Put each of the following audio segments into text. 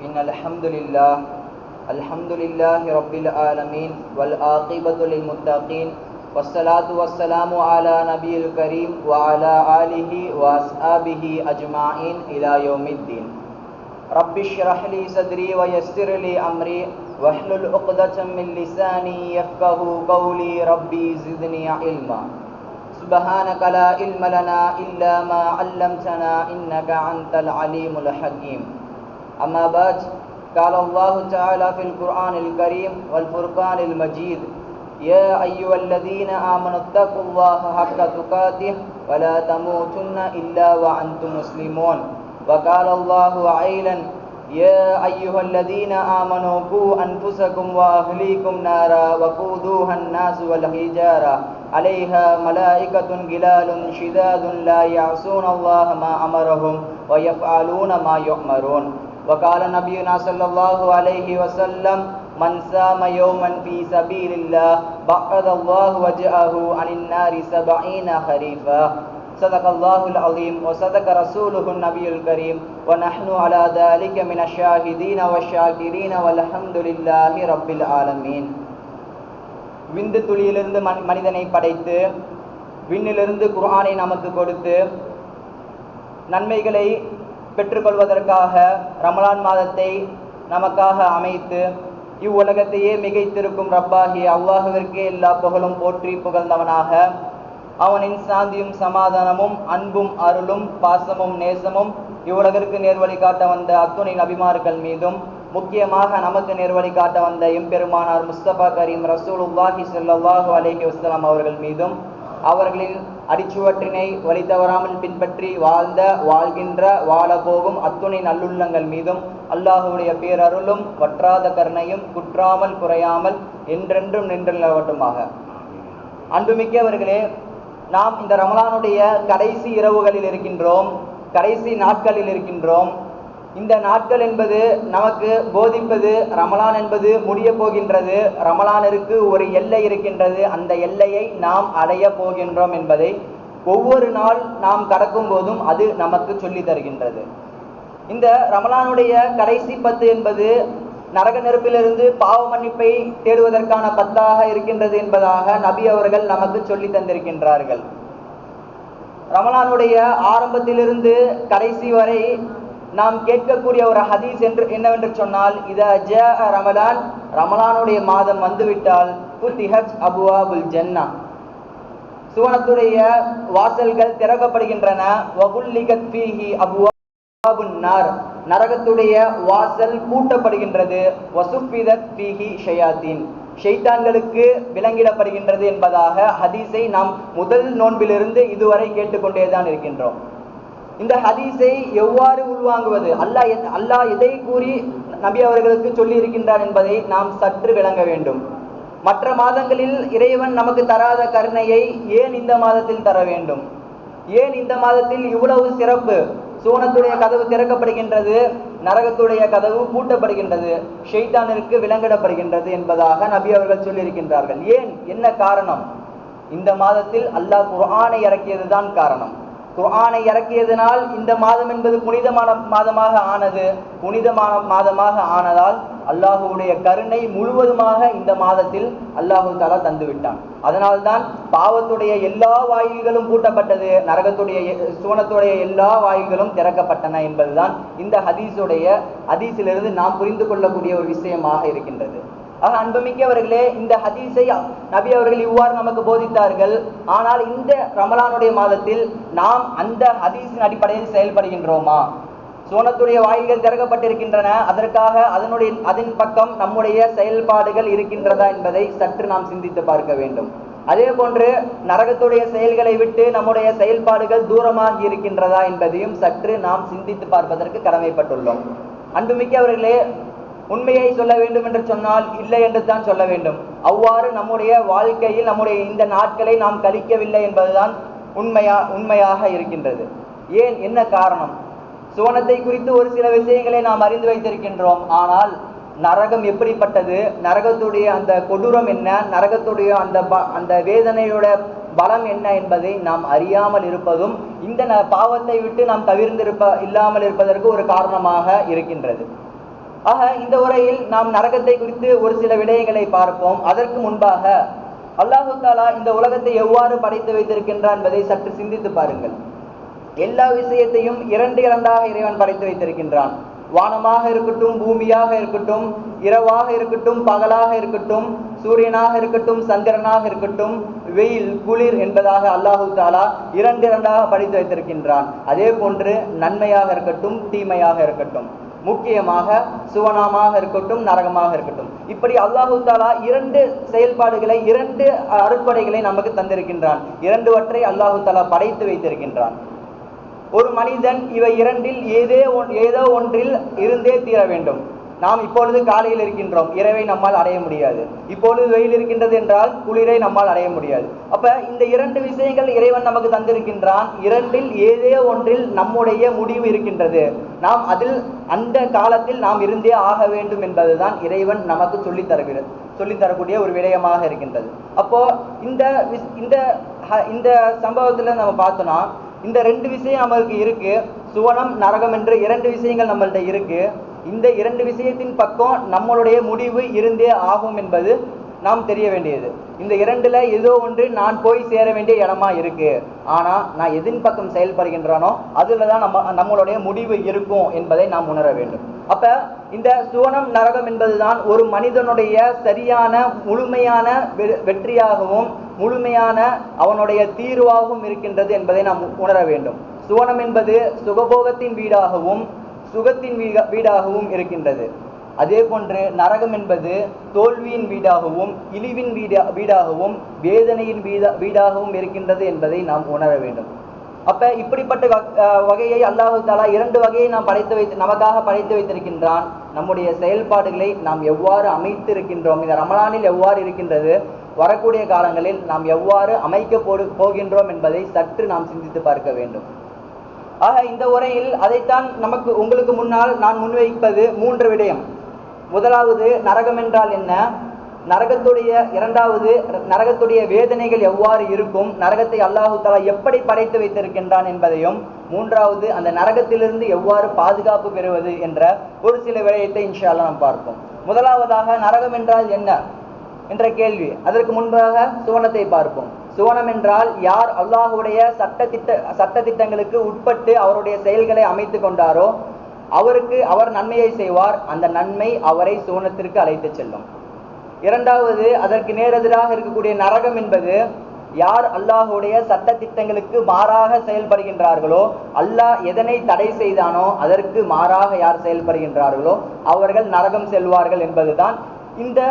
إن الحمد لله رب العالمين والعاقبة للمتقين والصلاة والسلام على نبي الكريم وعلى آله وأصحابه أجمعين إلى يوم الدين. رب اشرح لي صدري ويسر لي أمري واحلل عقدة من لساني يفقه قولي. ربي زدني علما. سبحانك لا علم لنا إلا ما علمتنا إنك أنت العليم الحكيم. أما بعد، قال الله تعالى في القرآن الكريم والفرقان المجيد: يا أيها الذين آمنوا اتقوا الله حق تقاته ولا تموتن إلا وأنتم مسلمون. وقال الله عيلا: يا أيها الذين آمنوا قوا أنفسكم وأهليكم نارا وقودوها الناس والحجارة عليها ملائكة غلال شداد لا يعصون الله ما أمرهم ويفعلون ما يؤمرون. وقال نبينا صلى الله عليه وسلم: من سام يوما في سبيل الله بعد الله وجهه عن النار 70 خريفا. صدق الله العظيم وصدق رسوله النبي الكريم ونحن على ذلك من الشاهدين والشاكرين والحمد لله رب العالمين. விந்து துளியிலிருந்து மனிதனை படைத்து விண்ணிலிருந்து குர்ஆனை நமக்கு கொடுத்து நன்மைகளை பெற்றுக்கொள்வதற்காக ரமலான் மாதத்தை நமக்காக அமைத்து இவ்வுலகத்தையே மிகைத்திருக்கும் ரப்பாகிய அல்லாஹுவிற்கே எல்லா புகழும் போற்றி புகழ்ந்தவனாக, அவனின் சாந்தியும் சமாதானமும் அன்பும் அருளும் பாசமும் நேசமும் இவ்வுலகிற்கு நேர்வழி காட்ட வந்த அத்துணை நபிமார்கள் மீதும், முக்கியமாக நமக்கு நேர்வழி காட்ட வந்த எம்பெருமானார் முஸ்தபா கரீம் ரசூலுல்லாஹி ஸல்லல்லாஹு அலைஹி வஸல்லம் அவர்கள் மீதும், அவர்களின் அடிச்சுவற்றினை வழி தவறாமல் பின்பற்றி வாழ்கின்ற வாழப்போகும் அத்துணை நல்லுள்ளங்கள் மீதும் அல்லாஹுடைய பேரருளும் வற்றாத கருணையும் குற்றாமல் குறையாமல் என்றென்றும் நின்று நிலவட்டுமாக. அன்புமிக்கவர்களே, நாம் இந்த ரமலானுடைய கடைசி இரவுகளில் இருக்கின்றோம், கடைசி நாட்களில் இருக்கின்றோம். இந்த நாட்கள் என்பது நமக்கு போதிப்பது ரமலான் என்பது முடிய போகின்றது, ரமலானிற்கு ஒரு எல்லை இருக்கின்றது, அந்த எல்லையை நாம் அடைய போகின்றோம் என்பதை ஒவ்வொரு நாள் நாம் கடக்கும் போதும் அது நமக்கு சொல்லி தருகின்றது. இந்த ரமலானுடைய கடைசி 10 என்பது நரக நெருப்பிலிருந்து பாவ மன்னிப்பை தேடுவதற்கான 10ஆக இருக்கின்றது என்பதாக நபி அவர்கள் நமக்கு சொல்லி தந்திருக்கின்றார்கள். ரமலானுடைய ஆரம்பத்திலிருந்து கடைசி வரை நாம் கேட்கக்கூடிய ஒரு ஹதீஸ் என்னவென்று சொன்னால், ரமலான், ரமலானுடைய மாதம் வந்துவிட்டால் ஃபுத்திஹத் அபுவாபுல் ஜன்னா, சுவனத்துடைய வாசல்கள் திறக்கப்படுகின்றன. வகுல்லிகத் ஃபீஹி அபுவாபுன் நார், நரகத்துடைய வாசல் பூட்டப்படுகின்றது. வசுஃபிதத் ஃபீஹி ஷயாத்தீன், ஷைத்தான்களுக்கு விலங்கிடப்படுகின்றது என்பதாக ஹதீஸை நாம் முதல் நோன்பிலிருந்து இதுவரை கேட்டுக்கொண்டேதான் இருக்கின்றோம். இந்த ஹதீஸை எவ்வாறு உள்வாங்குவது, அல்லாஹ் எதை கூறி நபி அவர்களுக்கு சொல்லி இருக்கின்றார் என்பதை நாம் சற்று விளங்க வேண்டும். மற்ற மாதங்களில் இறைவன் நமக்கு தராத கருணையை ஏன் இந்த மாதத்தில் தர வேண்டும்? ஏன் இந்த மாதத்தில் இவ்வளவு சிறப்பு? சூனத்துடைய கதவு திறக்கப்படுகின்றது, நரகத்துடைய கதவு பூட்டப்படுகின்றது, ஷைத்தானிற்கு விலங்கிடப்படுகின்றது என்பதாக நபி அவர்கள் சொல்லியிருக்கின்றார்கள். ஏன், என்ன காரணம்? இந்த மாதத்தில் அல்லாஹ் குர்ஆனை இறக்கியதுதான் காரணம். குர்ஆனை இறக்கியதனால் இந்த மாதம் என்பது புனிதமான மாதமாக ஆனது. புனிதமான மாதமாக ஆனதால் அல்லாஹுடைய கருணை முழுவதுமாக இந்த மாதத்தில் அல்லாஹு தஆலா தந்து விட்டான். அதனால்தான் பாவத்துடைய எல்லா வாயில்களும் பூட்டப்பட்டது, நரகத்துடைய சுவனத்துடைய எல்லா வாயில்களும் திறக்கப்பட்டன என்பதுதான் இந்த ஹதீஸிலிருந்து நாம் புரிந்து கொள்ளக்கூடிய ஒரு விஷயமாக இருக்கின்றது. ஆக அன்புமிக்கவர்களே, இந்த ஹதீஸை நபி அவர்கள் இவ்வாறு நமக்கு போதித்தார்கள். ஆனால் இந்த ரமலானுடைய மாதத்தில் நாம் அந்த ஹதீஸின் அடிப்படையில் செயல்படுகின்றோமா? சோனத்துடைய வாயில்கள் திறக்கப்பட்டிருக்கின்றன, அதற்காக அதன் பக்கம் நம்முடைய செயல்பாடுகள் இருக்கின்றதா என்பதை சற்று நாம் சிந்தித்து பார்க்க வேண்டும். அதே போன்று நரகத்துடைய செயல்களை விட்டு நம்முடைய செயல்பாடுகள் தூரமாகி இருக்கின்றதா என்பதையும் சற்று நாம் சிந்தித்து பார்ப்பதற்கு கடமைப்பட்டுள்ளோம். அன்புமிக்கவர்களே, உண்மையை சொல்ல வேண்டும் என்று சொன்னால் இல்லை என்று தான் சொல்ல வேண்டும். அவ்வாறு நம்முடைய வாழ்க்கையில் நம்முடைய இந்த நாட்களை நாம் கழிக்கவில்லை என்பதுதான் உண்மையாக இருக்கின்றது. ஏன், என்ன காரணம்? சுவனத்தை குறித்து ஒரு சில விஷயங்களை நாம் அறிந்து வைத்திருக்கின்றோம். ஆனால் நரகம் எப்படிப்பட்டது, நரகத்துடைய அந்த கொடூரம் என்ன, நரகத்துடைய அந்த வேதனையோட பலம் என்ன என்பதை நாம் அறியாமல் இருப்பதும் இந்த பாவத்தை விட்டு நாம் இல்லாமல் இருப்பதற்கு ஒரு காரணமாக இருக்கின்றது. ஆக இந்த உரையில் நாம் நரகத்தை குறித்து ஒரு சில விடயங்களை பார்ப்போம். அதற்கு முன்பாக அல்லாஹு தாலா இந்த உலகத்தை எவ்வாறு படைத்து வைத்திருக்கின்றான் என்பதை சற்று சிந்தித்து பாருங்கள். எல்லா விஷயத்தையும் இரண்டாக இறைவன் படைத்து வைத்திருக்கின்றான். வானமாக இருக்கட்டும், பூமியாக இருக்கட்டும், இரவாக இருக்கட்டும், பகலாக இருக்கட்டும், சூரியனாக இருக்கட்டும், சந்திரனாக இருக்கட்டும், வெயில் குளிர் என்பதாக அல்லாஹு தாலா இரண்டாக படைத்து வைத்திருக்கின்றான். அதே போன்று நன்மையாக இருக்கட்டும், தீமையாக இருக்கட்டும், முக்கியமாக சுவனமாக இருக்கட்டும், நரகமாக இருக்கட்டும், இப்படி அல்லாஹு தாலா இரண்டு செயல்பாடுகளை, இரண்டு அருட்படைகளை நமக்கு தந்திருக்கின்றான். இரண்டுவற்றை அல்லாஹு தாலா படைத்து வைத்திருக்கின்றான். ஒரு மனிதன் இவை இரண்டில் ஏதோ ஒன்றில் இருந்தே தீர வேண்டும். நாம் இப்பொழுது காலையில் இருக்கின்றோம், இரவை நம்மால் அடைய முடியாது. இப்பொழுது வெயில் இருக்கின்றது என்றால் குளிரை நம்மால் அடைய முடியாது. அப்ப இந்த இரண்டு விஷயங்கள் இறைவன் நமக்கு தந்திருக்கின்றான். இரண்டில் ஏதோ ஒன்றில் நம்முடைய முடிவு இருக்கின்றது. நாம் அதில் அந்த காலத்தில் நாம் இருந்தே ஆக வேண்டும் என்பதுதான் இறைவன் நமக்கு சொல்லித்தரக்கூடிய ஒரு விடயமாக இருக்கின்றது. அப்போ இந்த சம்பவத்துல நம்ம பார்த்தோம்னா இந்த ரெண்டு விஷயம் நம்மளுக்கு இருக்கு. சுவனம் நரகம் என்று இரண்டு விஷயங்கள் நம்மள்ட்ட இருக்கு. இந்த இரண்டு விஷயத்தின் பக்கம் நம்மளுடைய முடிவு இருந்தே ஆகும் என்பது நாம் தெரிய வேண்டியது. இந்த இரண்டுல ஏதோ ஒன்று நான் போய் சேர வேண்டிய இடமா இருக்கு. ஆனா நான் எதின் பக்கம் செயல்படுகின்றானோ அதுலதான் நம்மளுடைய முடிவு இருக்கும் என்பதை நாம் உணர வேண்டும். அப்ப இந்த சுவனம் நரகம் என்பதுதான் ஒரு மனிதனுடைய சரியான முழுமையான வெற்றியாகவும் முழுமையான அவனுடைய தீர்வாகவும் இருக்கின்றது என்பதை நாம் உணர வேண்டும். சுவனம் என்பது சுகபோகத்தின் வீடாகவும் சுகத்தின் வீடாகவும் இருக்கின்றது. அதே போன்று நரகம் என்பது தோல்வியின் வீடாகவும் இழிவின் வீடாகவும் வேதனையின் வீடாகவும் இருக்கின்றது என்பதை நாம் உணர வேண்டும். அப்ப இப்படிப்பட்ட வகையை அல்லாஹு தாலா இரண்டு வகையை நமக்காக படைத்து வைத்திருக்கின்றான். நம்முடைய செயல்பாடுகளை நாம் எவ்வாறு அமைத்து இருக்கின்றோம், இந்த ரமலானில் எவ்வாறு இருக்கின்றது, வரக்கூடிய காலங்களில் நாம் எவ்வாறு அமைக்க போகின்றோம் என்பதை சற்று நாம் சிந்தித்து பார்க்க வேண்டும். ஆக இந்த உரையில் அதைத்தான் உங்களுக்கு முன்னால் நான் முன்வைப்பது மூன்று விடயம். முதலாவது நரகம் என்றால் என்ன, இரண்டாவது நரகத்துடைய வேதனைகள் எவ்வாறு இருக்கும், நரகத்தை அல்லாஹு தஆலா எப்படி படைத்து வைத்திருக்கின்றான் என்பதையும், மூன்றாவது அந்த நரகத்திலிருந்து எவ்வாறு பாதுகாப்பு பெறுவது என்ற ஒரு சில விடயத்தை இன்ஷா அல்லாஹ் நாம் பார்ப்போம். முதலாவதாக நரகம் என்றால் என்ன என்ற கேள்வி. அதற்கு முன்பாக சுவனத்தை பார்ப்போம். சுவனம் என்றால் யார் அல்லாஹுடைய சட்ட திட்டங்களுக்கு உட்பட்டு அவருடைய செயல்களை அமைத்து கொண்டாரோ அவருக்கு அவர் நன்மையை செய்வார். அந்த நன்மை அவரை சுவனத்திற்கு அழைத்து செல்லும். இரண்டாவது, அதற்கு நேரெதிராக இருக்கக்கூடிய நரகம் என்பது யார் அல்லாஹுடைய சட்ட திட்டங்களுக்கு மாறாக செயல்படுகின்றார்களோ, அல்லாஹ் எதனை தடை செய்தானோ அதற்கு மாறாக யார் செயல்படுகின்றார்களோ அவர்கள் நரகம் செல்வார்கள் என்பதுதான் இந்த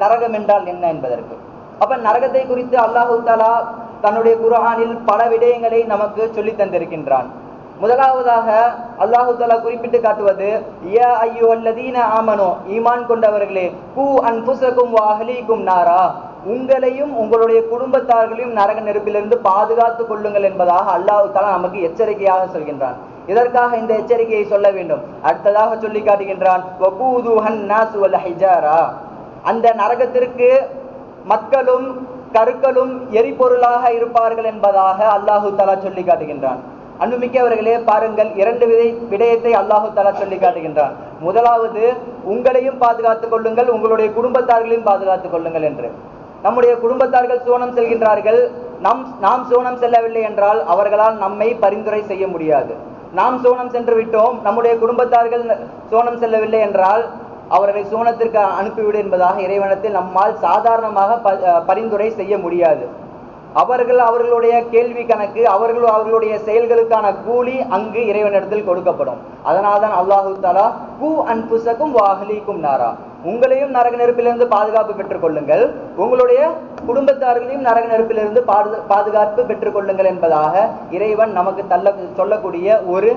நரகம் என்றால் என்ன என்பதற்கு. அப்ப நரகத்தை குறித்து அல்லாஹு தஆலா தன்னுடைய குர்ஆனில் பல விடயங்களை நமக்கு சொல்லி தந்திருக்கின்றான். முதலாவதாக அல்லாஹு தஆலா குறிப்பிட்டு காட்டுவது, யா அய்யுஹல்லதீன ஆமனு, ஈமான் கொண்டவர்களே, கூ அன்ஃபுஸகும் வ அஹ்லீகும் நாரா, உங்களையும் உங்களுடைய குடும்பத்தார்களையும் நரக நெருப்பிலிருந்து பாதுகாத்துக் கொள்ளுங்கள் என்பதாக அல்லாஹு தஆலா நமக்கு எச்சரிக்கையாக சொல்கின்றான். இதற்காக இந்த எச்சரிக்கையை சொல்ல வேண்டும். அடுத்ததாக சொல்லி காட்டுகின்றான், வகூதுஹன் நாஸ் வல் ஹிஜாரா, அந்த நரகத்திற்கு மக்களும் கற்களும் எரிபொருளாக இருப்பார்கள் என்பதாக அல்லாஹு தஆலா சொல்லி காட்டுகின்றான். அன்புமிக்கவர்களே, பாருங்கள், இரண்டு விடயத்தை அல்லாஹு தஆலா சொல்லி காட்டுகின்றான். முதலாவது, உங்களையும் பாதுகாத்துக் கொள்ளுங்கள், உங்களுடைய குடும்பத்தார்களையும் பாதுகாத்துக் கொள்ளுங்கள் என்று. நம்முடைய குடும்பத்தார்கள் சோனம் செல்கின்றார்கள், நாம் சோனம் செல்லவில்லை என்றால் அவர்களால் நம்மை பரிந்துரை செய்ய முடியாது. நாம் சோனம் சென்று விட்டோம், நம்முடைய குடும்பத்தார்கள் சோனம் செல்லவில்லை என்றால் அவர்களை சோனத்திற்கு அனுப்பிவிடு என்பதாக இறைவனத்தில் நம்மால் சாதாரணமாக பரிந்துரை செய்ய முடியாது. அவர்களுடைய கேள்வி கணக்கு, அவர்களுடைய செயல்களுக்கான கூலி அங்கு இறைவனிடத்தில் கொடுக்கப்படும். அதனால்தான் அல்லாஹு தஆலா கூ அன்ஃபுஸகும் வ அஹ்லீகும் நாரா, உங்களையும் நரக நெருப்பிலிருந்து பாதுகாப்பு பெற்றுக் கொள்ளுங்கள், உங்களுடைய குடும்பத்தார்களையும் நரக நெருப்பிலிருந்து பாதுகாப்பு பெற்றுக் கொள்ளுங்கள் என்பதாக இறைவன் நமக்கு சொல்லக்கூடிய ஒரு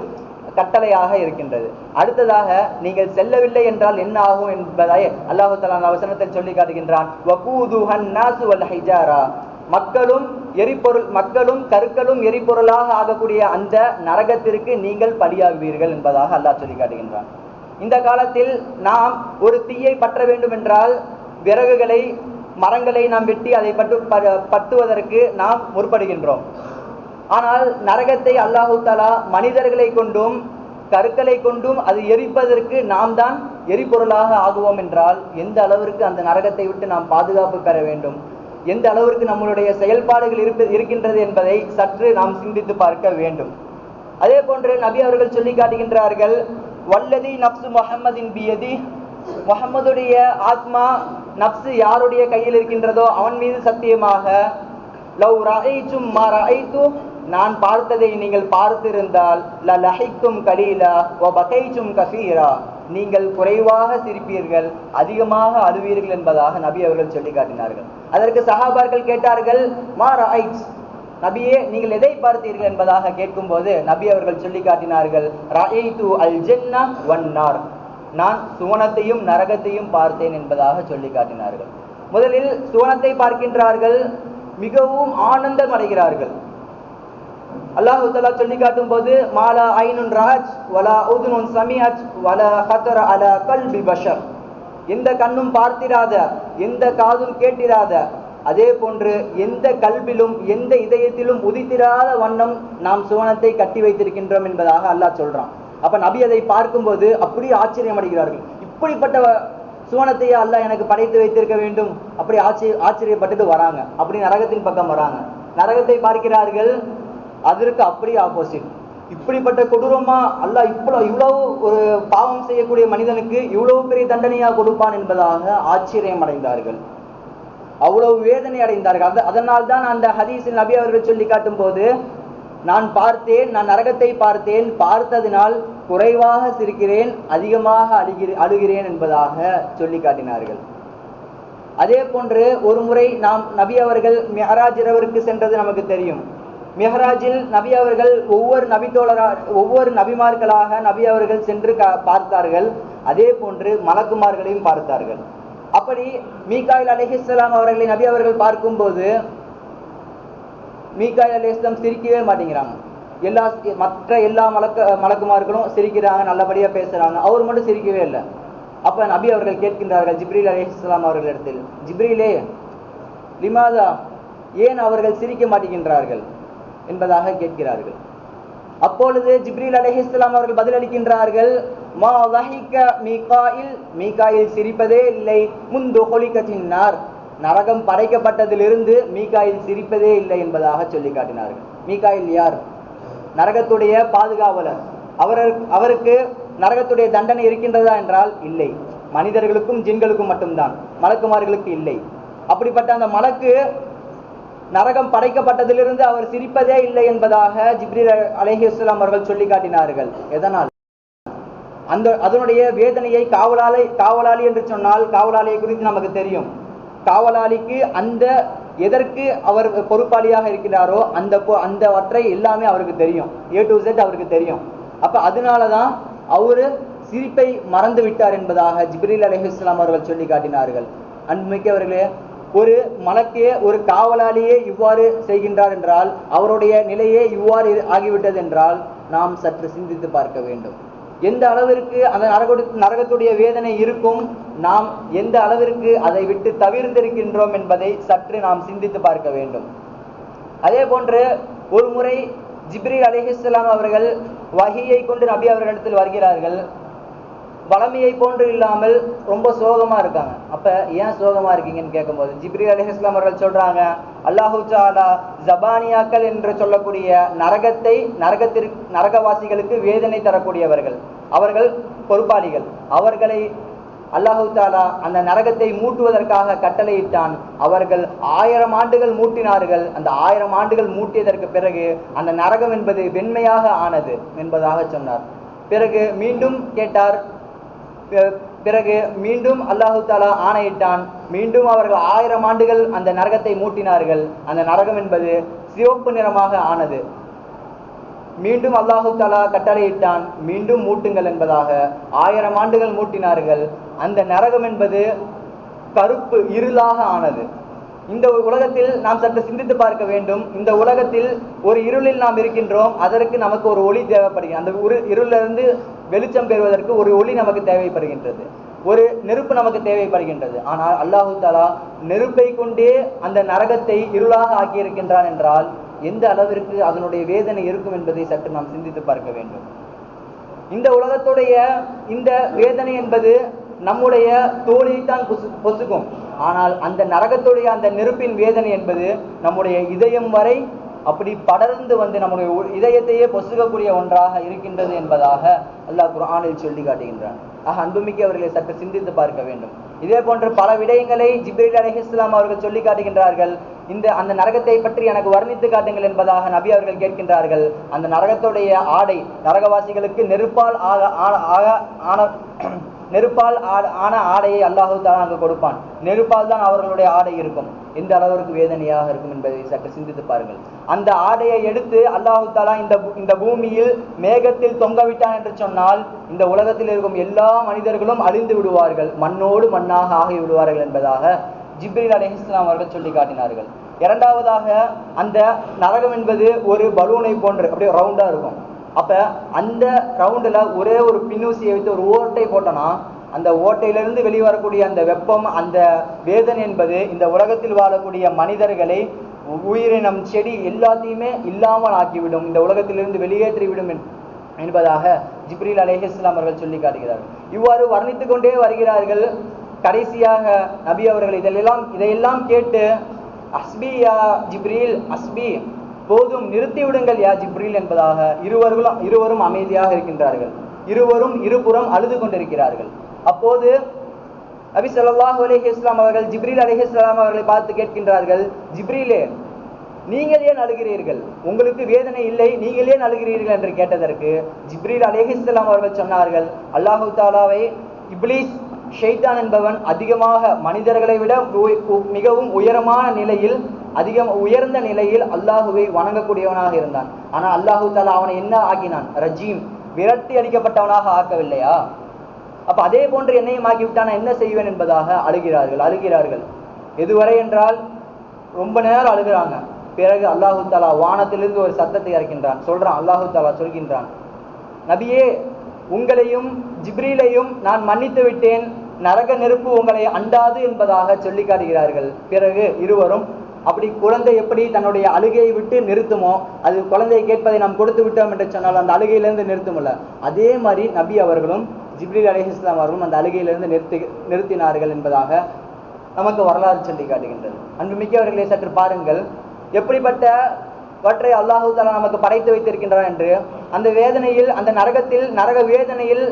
கட்டளையாக இருக்கின்றது. அடுத்ததாக, நீங்கள் செல்லவில்லை என்றால் என்ன ஆகும் என்பதை அல்லாஹு தஆலா அந்த வசனத்தில் சொல்லி காட்டுகின்றான். வகூதுஹன் நாஸ் வல் ஹிஜாரா, மக்களும் கற்களும் எரிபொருளாக ஆகக்கூடிய அந்த நரகத்திற்கு நீங்கள் பலியாகுவீர்கள் என்பதாக அல்லாஹ் சொல்லி காட்டுகின்றான். இந்த காலத்தில் நாம் ஒரு தீயை பற்ற வேண்டும் என்றால் விறகுகளை, மரங்களை நாம் வெட்டி அதை பற்றுவதற்கு நாம் முற்படுகின்றோம். ஆனால் நரகத்தை அல்லாஹு தஆலா மனிதர்களை கொண்டும் கற்களை கொண்டும் அது எரிப்பதற்கு நாம் தான் எரிபொருளாக ஆகுவோம் என்றால் எந்த அளவிற்கு அந்த நரகத்தை விட்டு நாம் பாதுகாப்பு பெற வேண்டும், எந்த அளவிற்கு நம்மளுடைய செயல்பாடுகள் இருக்கின்றது என்பதை சற்று நாம் சிந்தித்து பார்க்க வேண்டும். அதே போன்று நபி அவர்கள் சொல்லி காட்டுகின்றார்கள், வல்லதி நப்சு முஹம்மதின் பியதி, முஹம்மதுடைய ஆத்மா நப்சு யாருடைய கையில் இருக்கின்றதோ அவன் மீது சத்தியமாக, லவ் ரஐதும் மா ரஐது, நான் பார்த்ததை நீங்கள் பார்த்திருந்தால், லலஹிக்கும் கலீலா வ பகைதும் கஸீரா, நீங்கள் குறைவாக சிரிப்பீர்கள், அதிகமாக அழுவீர்கள் என்பதாக நபி அவர்கள் சொல்லி காட்டினார்கள். அதற்கு சஹாபார்கள் கேட்டார்கள், மா ரஐத், நபியே நீங்கள் எதை பார்த்தீர்கள் என்பதாக கேட்கும் போது நபி அவர்கள் சொல்லி காட்டினார்கள், ரஐது அல் ஜன்னா வன் நார், நான் சுவனத்தையும் நரகத்தையும் பார்த்தேன் என்பதாக சொல்லி காட்டினார்கள். முதலில் சுவனத்தை பார்க்கின்றார்கள், மிகவும் ஆனந்தம் அடைகிறார்கள். அல்லாஹு தஆலா சொல்லி காட்டும் போது, மாலா ஐனுன் ரஹத் வலா உதுனுன் சமிஅத் வலா கதர அலா கல்பி பஷர், எந்த கண்ணும் பார்த்திராத, எந்த காதும் கேட்டிராத, அதே போன்று எந்த கல்விலும் எந்த இதயத்திலும் உதித்திராத வண்ணம் நாம் சுவனத்தை கட்டி வைத்திருக்கின்றோம் என்பதாக அல்லாஹ் சொல்றான். அப்ப நபி அதை பார்க்கும்போது அப்படியே ஆச்சரியம் அடைகிறார்கள். இப்படிப்பட்ட சுவனத்தையே அல்லாஹ் எனக்கு படைத்து வைத்திருக்க வேண்டும், அப்படி ஆச்சரியப்பட்டுட்டு வராங்க. அப்படி நரகத்தின் பக்கம் வராங்க. நரகத்தை பார்க்கிறார்கள், அதற்கு அப்படியே ஆப்போசிட். இப்படிப்பட்ட கொடூரமா அல்லாஹ் இவ்வளவு ஒரு பாவம் செய்யக்கூடிய மனிதனுக்கு இவ்வளவு பெரிய தண்டனையா கொடுப்பான் என்பதாக ஆச்சரியம் அடைந்தார்கள், அவ்வளவு வேதனை அடைந்தார்கள். அதனால் தான் அந்த ஹதீஸில் நபி அவர்கள் சொல்லி காட்டும் போது, நான் பார்த்தேன், நான் நரகத்தை பார்த்தேன், பார்த்ததினால் குறைவாக சிரிக்கிறேன், அதிகமாக அழுகிறேன் என்பதாக சொல்லி காட்டினார்கள். அதே போன்று ஒரு முறை நாம் நபி அவர்கள் மிஹராஜ் இரவிற்கு சென்றது நமக்கு தெரியும். மிஹராஜில் நபி அவர்கள் ஒவ்வொரு நபிமார்களாக நபி அவர்கள் சென்று பார்த்தார்கள். அதே போன்று மலக்குமார்களையும் பார்த்தார்கள். அப்படி மீகாயில் அலைஹிஸ்ஸலாம் அவர்களை நபி அவர்கள் பார்க்கும்போது, மீகாயில் அலைஹிஸ்ஸலாம் சிரிக்கவே மாட்டேங்கிறாங்க. மற்ற எல்லா மலக்குமார்களும் சிரிக்கிறாங்க, நல்லபடியா பேசுறாங்க, அவர் மட்டும் சிரிக்கவே இல்லை. அப்ப நபி அவர்கள் கேட்கின்றார்கள் ஜிப்ரீல் அலைஹிஸ்ஸலாம் அவர்களிடத்தில், ஜிப்ரீலே லிமாதா, ஏன் அவர்கள் சிரிக்க மாட்டேங்கின்றார்கள் என்பதாக கேட்கிறார்கள். அப்பொழுது ஜிப்ரீல் அலைஹிஸ்ஸலாம் அவர்கள் பதிலளிக்கின்றார்கள், மா லஹிக மீகாயில், மீகாயில் சிரிப்பதே இல்லை, முந்து ஹொலிகத்தின் நார், நரகம் படைக்கப்பட்டதிலிருந்து மீகாயில் சிரிப்பதே இல்லை என்பதாக சொல்லி காட்டினார்கள். மீகாயில் யார்? நரகத்துடைய பாதுகாவலர். அவருக்கு நரகத்துடைய தண்டனை இருக்கின்றதா என்றால் இல்லை, மனிதர்களுக்கும் ஜின்களுக்கும் மட்டும்தான், மலக்குமார்களுக்கு இல்லை. அப்படிப்பட்ட அந்த மலக்கு நரகம் படைக்கப்பட்டதிலிருந்து அவர் சிரிப்பதே இல்லை என்பதாக ஜிப்ரீல் அலைஹிஸ்ஸலாம் அவர்கள் சொல்லி காட்டினார்கள். எதனால்? அதனுடைய வேதனையை காவலாளி என்று சொன்னால், காவலாளியை குறித்து நமக்கு தெரியும். காவலாளிக்கு அந்த எதற்கு அவர் பொறுப்பாளியாக இருக்கிறாரோ அந்தவற்றை எல்லாமே அவருக்கு தெரியும், A to Z அவருக்கு தெரியும். அப்ப அதனாலதான் அவரு சிரிப்பை மறந்து விட்டார் என்பதாக ஜிப்ரீல் அலைஹிஸ்ஸலாம் அவர்கள் சொல்லி காட்டினார்கள். அன்புமிக்கவர்களே, ஒரு மலக்கே, ஒரு காவலாளியே இவ்வாறு செய்கின்றார் என்றால், அவருடைய நிலையே இவ்வாறு ஆகிவிட்டது என்றால் நாம் சற்று சிந்தித்து பார்க்க வேண்டும். எந்த அளவிற்கு அந்த நரகத்துடைய வேதனை இருக்கும், நாம் எந்த அளவிற்கு அதை விட்டு தவிர்ந்திருக்கின்றோம் என்பதை சற்று நாம் சிந்தித்து பார்க்க வேண்டும். அதே போன்று ஒரு முறை ஜிப்ரீல் அலைஹிஸ்ஸலாம் அவர்கள் வஹியை கொண்டு நபி அவர்களிடத்தில் வருகிறார்கள். வளமையை போன்று இல்லாமல் ரொம்ப சோகமா இருக்காங்க. அப்ப ஏன் சோகமா இருக்கீங்கன்னு கேட்கும்போது ஜிப்ரீல் அலைஹிஸ்ஸலாம் அவர்கள் சொல்றாங்க, அல்லாஹு தஆலா ஜபானியாக்கள் என்று சொல்லக்கூடிய நரகவாசிகளுக்கு வேதனை தரக்கூடியவர்கள், அவர்கள் பொறுப்பாளிகள். அவர்களை அல்லாஹு தஆலா அந்த நரகத்தை மூட்டுவதற்காக கட்டளையிட்டான். அவர்கள் 1000 ஆண்டுகள் மூட்டினார்கள். அந்த 1000 ஆண்டுகள் மூட்டியதற்கு பிறகு அந்த நரகம் என்பது வெண்மையாக ஆனது என்பதாக சொன்னார். பிறகு மீண்டும் கேட்டார். பிறகு மீண்டும் அல்லாஹு தஆலா ஆணையிட்டான். மீண்டும் அவர்கள் 1000 ஆண்டுகள் அந்த நரகத்தை மூட்டினார்கள். அந்த நரகம் என்பது சிவப்பு நிறமாக ஆனது. மீண்டும் அல்லாஹு தஆலா கட்டளையிட்டான், மீண்டும் மூட்டுங்கள் என்பதாக 1000 ஆண்டுகள் மூட்டினார்கள். அந்த நரகம் என்பது கருப்பு இருளாக ஆனது. இந்த உலகத்தில் நாம் சற்று சிந்தித்து பார்க்க வேண்டும். இந்த உலகத்தில் ஒரு இருளில் நாம் இருக்கின்றோம், அதற்கு நமக்கு ஒரு ஒளி தேவைப்படுகிறது. அந்த இருளிலிருந்து வெளிச்சம் பெறுவதற்கு ஒரு ஒளி நமக்கு தேவைப்படுகின்றது, ஒரு நெருப்பு நமக்கு தேவைப்படுகின்றது. ஆனால் அல்லாஹு தஆலா நெருப்பை கொண்டே அந்த நரகத்தை இருளாக ஆக்கியிருக்கின்றான் என்றால் எந்த அளவிற்கு அதனுடைய வேதனை இருக்கும் என்பதை சற்று நாம் சிந்தித்து பார்க்க வேண்டும். இந்த உலகத்துடைய இந்த வேதனை என்பது நம்முடைய தோலைத்தான் பொசுக்கும். ஆனால் அந்த நரகத்துடைய அந்த நெருப்பின் வேதனை என்பது நம்முடைய இதயம் வரை அப்படி படர்ந்து வந்து நம்முடைய இதயத்தையே பொசுக்கக்கூடிய ஒன்றாக இருக்கின்றது என்பதாக அல்லாஹ் குர்ஆனில் சொல்லி காட்டுகின்றான். அன்புமிக்கவர்களை சற்று சிந்தித்து பார்க்க வேண்டும். இதே போன்ற பல விடயங்களை ஜிப்ரீல் அலைஹிஸ்ஸலாம் அவர்கள் சொல்லி காட்டுகின்றார்கள். அந்த நரகத்தை பற்றி எனக்கு வர்ணித்து காட்டுங்கள் என்பதாக நபி அவர்கள் கேட்கின்றார்கள். அந்த நரகத்துடைய ஆடை நரகவாசிகளுக்கு நெருப்பால் ஆன ஆடையை அல்லாஹு தஆலா அங்கு கொடுப்பான். நெருப்பால் தான் அவர்களுடைய ஆடை இருக்கும். எந்த அளவிற்கு வேதனையாக இருக்கும் என்பதை சற்று சிந்தித்து பாருங்கள். அந்த ஆடையை எடுத்து அல்லாஹு தஆலா இந்த பூமியில் மேகத்தில் தொங்கவிட்டான் என்று சொன்னால் இந்த உலகத்தில் இருக்கும் எல்லா மனிதர்களும் அழிந்து விடுவார்கள், மண்ணோடு மண்ணாக ஆகி விடுவார்கள் என்பதாக ஜிப்ரீல் அலைஹிஸ்ஸலாம் அவர்கள் சொல்லி காட்டினார்கள். இரண்டாவதாக, அந்த நரகம் என்பது ஒரு பலூனை போன்று அப்படியே ரவுண்டா இருக்கும். அப்ப அந்த ரவுண்டுல ஒரே ஒரு பின்னூசியை வைத்து ஒரு ஓட்டை போட்டோம்னா அந்த ஓட்டையிலிருந்து வெளிவரக்கூடிய அந்த வெப்பம், அந்த வேதனை என்பது இந்த உலகத்தில் வாழக்கூடிய மனிதர்களை, உயிரினம், செடி எல்லாத்தையுமே இல்லாமல் ஆக்கிவிடும், இந்த உலகத்திலிருந்து வெளியேற்றிவிடும் என்பதாக ஜிப்ரீல் அலைஹிஸ்ஸலாம் அவர்கள் சொல்லி காட்டுகிறார்கள். இவ்வாறு வர்ணித்துக் கொண்டே வருகிறார்கள். கடைசியாக நபி அவர்கள் இதையெல்லாம் கேட்டு அஸ்பி யா ஜிப்ரீல், அஸ்பி, போதும், நிறுத்தி விடுங்கள் யா ஜிப்ரீல் என்பதாக இருவரும் அமைதியாக இருக்கின்றார்கள். இருபுறம் அழுது கொண்டிருக்கிறார்கள். அப்போது நபி ஸல்லல்லாஹு அலைஹி வஸல்லம் அவர்கள் ஜிப்ரீல் அலைஹிஸ்ஸலாம் அவர்களை பார்த்து கேட்கின்றார்கள், ஜிப்ரீலே, நீங்கள் ஏன் அழுகிறீர்கள்? உங்களுக்கு வேதனை இல்லை, நீங்கள் ஏன் அழுகிறீர்கள் என்று கேட்டதற்கு ஜிப்ரீல் அலைஹிஸ்ஸலாம் அவர்கள் சொன்னார்கள், அல்லாஹு தஆலாவை இப்லீஸ், ஷைத்தான் என்பவன் அதிகமாக மனிதர்களை விட மிகவும் உயர்ந்த நிலையில் அல்லாஹுவை வணங்கக்கூடியவனாக இருந்தான். ஆனால் அல்லாஹு தஆலா அவனை என்ன ஆக்கினான்? ரஜீம், விரட்டி அடிக்கப்பட்டவனாக ஆக்கவில்லையா? அப்ப அதே போன்று என்னையும் ஆக்கிவிட்டான என்ன செய்வேன் என்பதாக அழுகிறார்கள். எதுவரை என்றால் ரொம்ப நேரம் அழுகிறாங்க. பிறகு அல்லாஹு தஆலா வானத்திலிருந்து ஒரு சத்தத்தை இறக்கின்றான். அல்லாஹு தஆலா சொல்கின்றான், நபியே, உங்களையும் ஜிப்ரீலையும் நான் மன்னித்து விட்டேன், நரக நெருப்பு உங்களை அண்டாது என்பதாக சொல்லி காட்டுகிறார்கள். பிறகு இருவரும் அப்படி குழந்தை எப்படி தன்னுடைய அழுகையை விட்டு நிறுத்துமோ, அது குழந்தையை கேட்பதை நாம் கொடுத்து விட்டோம் என்று சொன்னால் அந்த அழுகையிலிருந்து நிறுத்துமல்ல, அதே மாதிரி நபி அவர்களும் ஜிப்ரீல் அலைஹிஸ்ஸலாம் அவர்களும் அந்த அழுகையிலிருந்து நிறுத்தினார்கள் என்பதாக நமக்கு வரலாறு சொல்லி காட்டுகின்றது. அன்புமிக்கவர்களை சற்று பாருங்கள், எப்படிப்பட்டவற்றை அல்லாஹு தஆலா நமக்கு படைத்து வைத்திருக்கின்றான் என்று. அந்த வேதனையில், அந்த நரக வேதனையில்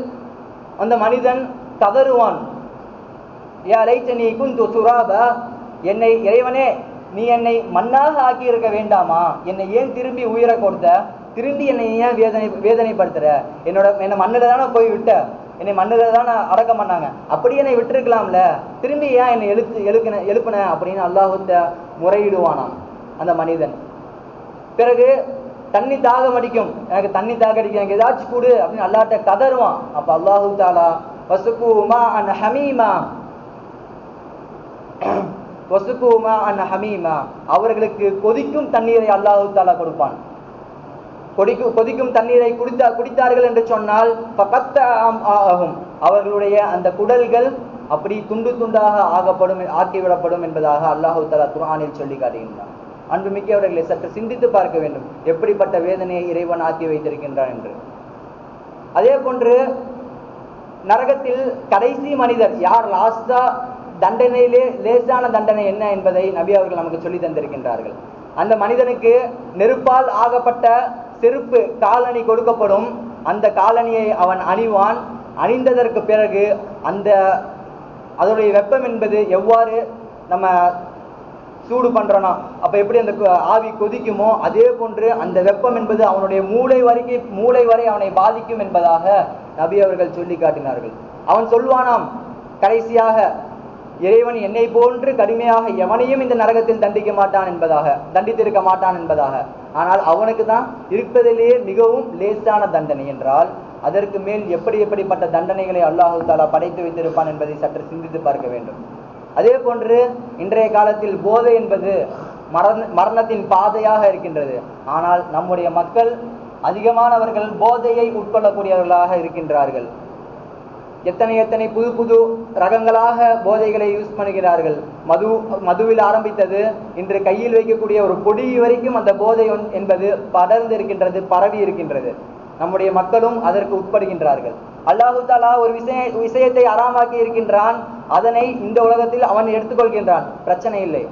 அந்த மனிதன் கதறுவான், யா லைத்தனி குந்து துராபா, என்னை இறைவனே, நீ என்னை மண்ணாக ஆக்கி இருக்க வேண்டாமா? என்னை ஏன் திரும்பி உயிரை கொடுத்த? திரும்பி என்னை ஏன் வேதனைப்படுத்துற? என்னை மண்ணில தானே போய் விட்ட, என்னை மண்ணில தானே அடக்கம் பண்ணாங்க, அப்படியே என்னை விட்டுருக்கலாம்ல, திரும்பி ஏன் என்னை எழுப்புன அப்படின்னு அல்லாஹ்வுத்த முறையிடுவானாம் அந்த மனிதன். பிறகு தண்ணி தாகம் அடிக்கும், எனக்கு தண்ணி தாகம் அடிக்கும், எனக்கு ஏதாச்சும் கூடு அப்படின்னு அல்லாஹ்ட்ட கதறுவான். அப்ப அல்லாஹு தஆலா வசுகுமா அன் ஹமீமா, அவர்களுக்கு கொதிக்கும் தண்ணீரை அல்லாஹு தஆலா கொடுப்பான். கொதிக்கும் தண்ணீரை குடித்தார்கள் என்று சொன்னால் அவர்களுடைய அந்த குடல்கள் அப்படி துண்டு துண்டாக ஆக்கிவிடப்படும் என்பதாக அல்லாஹு தஆலா குர்ஆனில் சொல்லி காட்டுகின்றான். அன்புமிக்கவர்களை சற்று சிந்தித்து பார்க்க வேண்டும், எப்படிப்பட்ட வேதனையை இறைவன் ஆக்கி வைத்திருக்கின்றான் என்று. அதே போன்று நரகத்தில் கடைசி மனிதர் யார், லாஸ்டா தண்டனையிலே லேசான தண்டனை என்ன என்பதை நபி அவர்கள் நமக்கு சொல்லி தந்திருக்கின்றார்கள். அந்த மனிதனுக்கு நெருப்பால் ஆகப்பட்ட செருப்பு காலணி கொடுக்கப்படும். அந்த காலணியை அவன் அணிவான். அணிந்ததற்கு பிறகு அதோடைய வெப்பம் என்பது எவ்வாறு நம்ம சூடு பண்றோம்னா அப்ப எப்படி அந்த ஆவி கொதிக்குமோ அதே போன்று அந்த வெப்பம் என்பது அவனுடைய மூளை வரை அவனை பாதிக்கும் என்பதாக நபி அவர்கள் சொல்லி காட்டினார்கள். அவன் சொல்வானாம் கடைசியாக, இறைவன் என்னை போன்று கடுமையாக எவனையும் இந்த நரகத்தில் தண்டித்திருக்க மாட்டான் என்பதாக. ஆனால் அவனுக்கு தான் இருப்பதிலேயே மிகவும் லேசான தண்டனை என்றால் அதற்கு மேல் எப்படிப்பட்ட தண்டனைகளை அல்லாஹு தஆலா படைத்து வைத்திருப்பான் என்பதை சற்று சிந்தித்து பார்க்க வேண்டும். அதே போன்று இன்றைய காலத்தில் போதை என்பது மரணத்தின் பாதையாக இருக்கின்றது. ஆனால் நம்முடைய மக்கள் அதிகமானவர்கள் போதையை உட்கொள்ளக்கூடியவர்களாக இருக்கின்றார்கள். எத்தனை புது ரகங்களாக போதைகளை யூஸ் பண்ணுகிறார்கள். மதுவில் ஆரம்பித்தது இன்று கையில் வைக்கக்கூடிய ஒரு பொடி வரைக்கும் அந்த போதை என்பது படர்ந்து இருக்கின்றது, பரவி இருக்கின்றது. நம்முடைய மக்களும் அதற்கு உட்படுகின்றார்கள். அல்லாஹு தாலா ஒரு விஷயத்தை அறாமாக்கி இருக்கின்றான், அதனை இந்த உலகத்தில் அவன் எடுத்துக்கொள்கின்றான், பிரச்சனை இல்லை.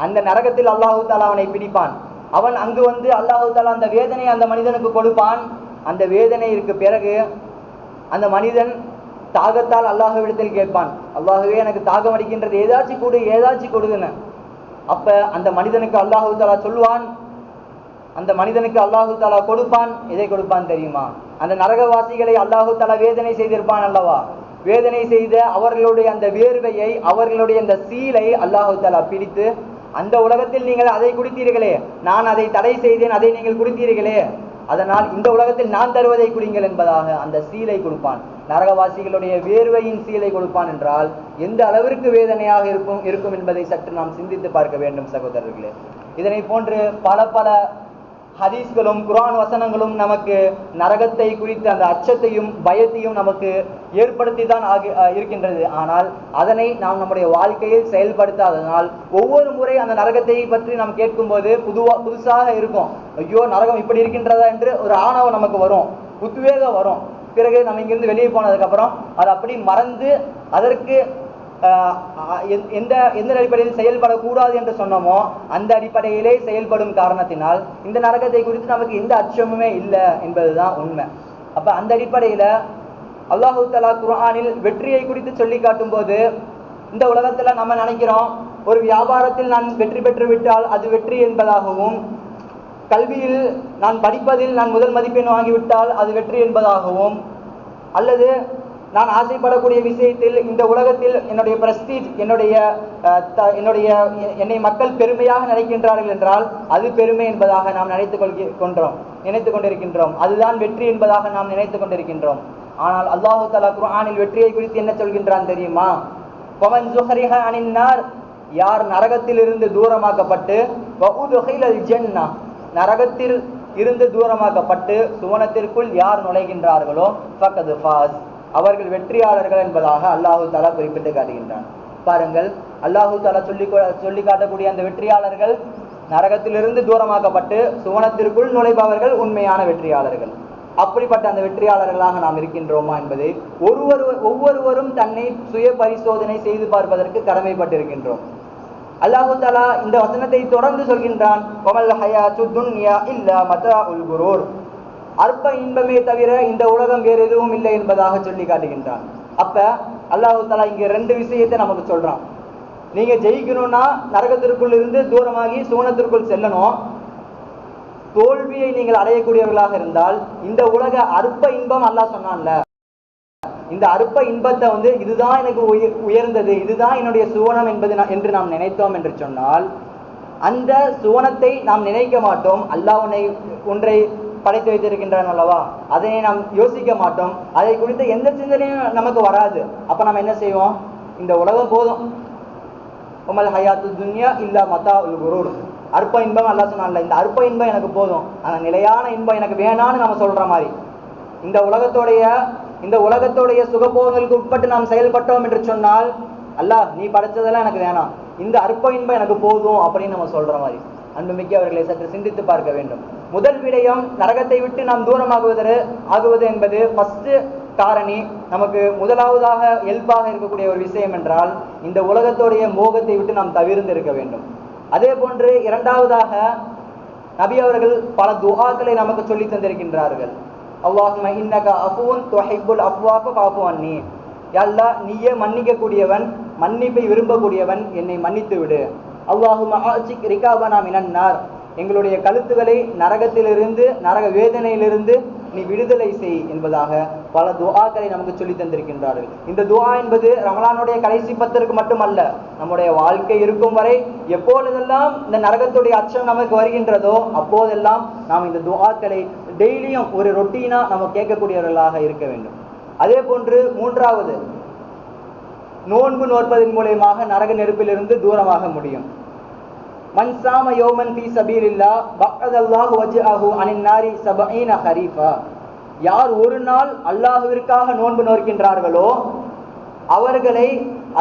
அந்த நரகத்தில் அல்லாஹு தாலா அவனை பிடிப்பான். அவன் அங்கு வந்து அல்லாஹு தாலா அந்த வேதனையை அந்த மனிதனுக்கு கொடுப்பான். அந்த வேதனைக்கு பிறகு அந்த மனிதன் தாகத்தால் அல்லாஹ்விடத்தில் கேட்பான், அல்லாஹுவே எனக்கு தாகம் அடிக்கின்றது, ஏதாச்சும் கொடுன்னு. அப்ப அந்த மனிதனுக்கு அல்லாஹு தாலா சொல்லுவான், அந்த மனிதனுக்கு அல்லாஹு தாலா கொடுப்பான். எதை கொடுப்பான் தெரியுமா? அந்த நரகவாசிகளை அல்லாஹு தாலா வேதனை செய்திருப்பான் அல்லவா, வேதனை செய்த அவர்களுடைய அந்த வேர்வையை, அவர்களுடைய அந்த சீலை அல்லாஹு தாலா பிடித்து, அந்த உலகத்தில் நீங்கள் அதை குடித்தீர்களே, நான் அதை தடை செய்தேன், அதை நீங்கள் குடித்தீர்களே, அதனால் இந்த உலகத்தில் நான் தருவதை குடிங்கள் என்பதாக அந்த சீலை கொடுப்பான். நரகவாசிகளுடைய வேர்வையின் சீலை கொடுப்பான் என்றால் எந்த அளவிற்கு வேதனையாக இருக்கும் என்பதை சற்று நாம் சிந்தித்து பார்க்க வேண்டும் சகோதரர்களே. இதனை போன்று பல ஹதீஸ்களும் குர்ஆன் வசனங்களும் நமக்கு நரகத்தை குறித்த அந்த அச்சத்தையும் பயத்தையும் நமக்கு ஏற்படுத்தி தான் இருக்கின்றது. ஆனால் அதனை நாம் நம்முடைய வாழ்க்கையில் செயல்படுத்தாதனால் ஒவ்வொரு முறை அந்த நரகத்தை பற்றி நாம் கேட்கும் போது புதுசாக இருக்கும். ஐயோ, நரகம் இப்படி இருக்கின்றதா என்று ஒரு ஆணவம் நமக்கு வரும், உத்வேகம் வரும். பிறகு நம்ம இங்கிருந்து வெளியே போனதுக்கு அப்புறம் அதை அப்படி மறந்து அதற்கு எந்த அடிப்படையில் செயல்படக்கூடாது என்று சொன்னோமோ அந்த அடிப்படையிலே செயல்படும் காரணத்தினால் இந்த நரகத்தை குறித்து நமக்கு எந்த அச்சமுமே இல்லை என்பதுதான் உண்மை. அப்ப அந்த அடிப்படையில அல்லாஹு தஆலா குர்ஆனில் வெற்றியை குறித்து சொல்லி காட்டும் போது, இந்த உலகத்துல நம்ம நினைக்கிறோம் ஒரு வியாபாரத்தில் நான் வெற்றி பெற்று விட்டால் அது வெற்றி என்பதாகவும், கல்வியில் நான் படிப்பதில் நான் முதல் மதிப்பெண் வாங்கிவிட்டால் அது வெற்றி என்பதாகவும், அல்லது நான் ஆசைப்படக்கூடிய விஷயத்தில் இந்த உலகத்தில் என்னுடைய பிரஸ்டீஜ், என்னை மக்கள் பெருமையாக நினைக்கின்றார்கள் என்றால் அது பெருமை என்பதாக நாம் நினைத்து கொண்டிருக்கின்றோம். அதுதான் வெற்றி என்பதாக நாம் நினைத்து கொண்டிருக்கின்றோம். ஆனால் அல்லாஹு தஆலா குர்ஆனில் வெற்றியை குறித்து என்ன சொல்கின்றான் தெரியுமா? ஃபமன் ஸுஹரிஹ அனின் நார், யார் நரகத்திலிருந்து தூரமாக்கப்பட்டு, வஉதுஹிலல் ஜன்னah, நரகத்தில் இருந்து தூரமாக்கப்பட்டு சுவனத்திற்குள் யார் நுழைகின்றார்களோ ஃபக்கத் ஃபாஸ், அவர்கள் வெற்றியாளர்கள் என்பதாக அல்லாஹு தஆலா குறிப்பிட்டு காட்டுகின்றான். பாருங்கள், அல்லாஹு தஆலா சொல்லி காட்டக்கூடிய அந்த வெற்றியாளர்கள் நரகத்திலிருந்து தூரமாக்கப்பட்டு சுவனத்திற்குள் நுழைபவர்கள் உண்மையான வெற்றியாளர்கள். அப்படிப்பட்ட அந்த வெற்றியாளர்களாக நாம் இருக்கின்றோமா என்பதை ஒவ்வொருவரும் தன்னை சுய பரிசோதனை செய்து பார்ப்பதற்கு கடமைப்பட்டிருக்கின்றோம். அல்லாஹு தஆலா இந்த வசனத்தை தொடர்ந்து சொல்கின்றான், வமல் ஹயாத்துத் துன்யா இல்லா மதாஉல் குரூர், அற்ப இன்பமே தவிர இந்த உலகம் வேறு எதுவும் இல்லை என்பதாக சொல்லி காட்டுகின்றான். அப்ப அல்லாஹு தஆலா இங்க ரெண்டு விஷயத்தை நமக்கு சொல்றான். நீங்க ஜெயிக்கணும்னா நரகத்திற்குள் இருந்து தூரமாகி சுவனத்திற்குள் செல்லணும். தோல்வியை நீங்கள் அடையக்கூடியவர்களாக இருந்தால் இந்த உலக அற்ப இன்பம் அல்லாஹ் சொன்னான்ல, இந்த அற்ப இன்பத்தை இதுதான் எனக்கு உயர்ந்தது, இதுதான் என்னுடைய சுவனம் என்று நாம் நினைத்தோம் என்று சொன்னால் அந்த சுவனத்தை நாம் நினைக்க மாட்டோம். அல்லாஹ் ஒன்றை படைத்து வைத்திருக்கின்றான் அல்லவா, அதனை நாம் யோசிக்க மாட்டோம். அதை குறித்த எந்த சிந்தனையும் நமக்கு வராது. அப்ப நம்ம என்ன செய்வோம்? இந்த உலகம் போதும், உமல் ஹயாத்து துன்யா இல்லா மதாஉல் குரூர், அற்ப இன்பம் அல்லாஹ் சொன்னான்ல, இந்த அற்ப இன்பம் எனக்கு போதும், ஆனா நிலையான இன்பம் எனக்கு வேணான்னு நம்ம சொல்ற மாதிரி இந்த உலகத்தோடைய சுகபோகங்களுக்கு உட்பட்டு நாம் செயல்பட்டோம் என்று சொன்னால், அல்லாஹ் நீ படைச்சதெல்லாம் எனக்கு வேணாம், இந்த அற்ப இன்பம் எனக்கு போதும் அப்படின்னு நம்ம சொல்ற மாதிரி. அன்புமிக்க அவர்களை சற்று சிந்தித்து பார்க்க வேண்டும். முதல் விடயம், நரகத்தை விட்டு நாம் தூரமாகுவது என்பது ஃபர்ஸ்ட் காரணி. நமக்கு முதலாவதாக ஹெல்ப்பாக இருக்கக்கூடிய ஒரு விஷயம் என்றால் இந்த உலகத்தோடைய மோகத்தை விட்டு நாம் தவிர்த்து இருக்க வேண்டும். அதே போன்று இரண்டாவதாக நபி அவர்கள் பல துஆக்களை நமக்கு சொல்லி தந்திருக்கின்றார்கள். அல்லாஹும்ம இன்னக அஃபூன் துஹிப்புல் அஃப்வா ஃபஅஃபு அன்னி, யா அல்லாஹ் நீயே மன்னிக்க கூடியவன், மன்னிப்பை விரும்பக்கூடியவன், என்னை மன்னித்து விடு. அல்லாஹும்ம அஅ்சிக் ரிகாபனா மினன் நார், எங்களுடைய கழுத்துக்களை நரகத்திலிருந்து, நரக வேதனையிலிருந்து நீ விடுதலை செய் என்பதாக பல துஆக்களை நமக்கு சொல்லி தந்திருக்கின்றார்கள். இந்த துஆ என்பது ரமலானுடைய கடைசி 10 மட்டுமல்ல, நம்முடைய வாழ்க்கை இருக்கும் வரை எப்பொழுதெல்லாம் இந்த நரகத்துடைய அச்சம் நமக்கு வருகின்றதோ அப்போதெல்லாம் நாம் இந்த துஆக்களை டெய்லியும் ஒரு ரொட்டீனா நம்ம கேட்கக்கூடியவர்களாக இருக்க வேண்டும். அதே போன்று மூன்றாவது, நோன்பு நோற்பதன் மூலமாக நரக நெருப்பிலிருந்து தூரமாக முடியும். மன் சாம யௌமன் ஃபீ சபீலில்லாஹ் பஅதல்லாஹு வஜ்ஹஹு அனின் நாரி 70 ஹரீஃபா, யார் ஒரு நாள் அல்லாஹ்விற்காக நோன்பு நோக்கின்றார்களோ அவர்களை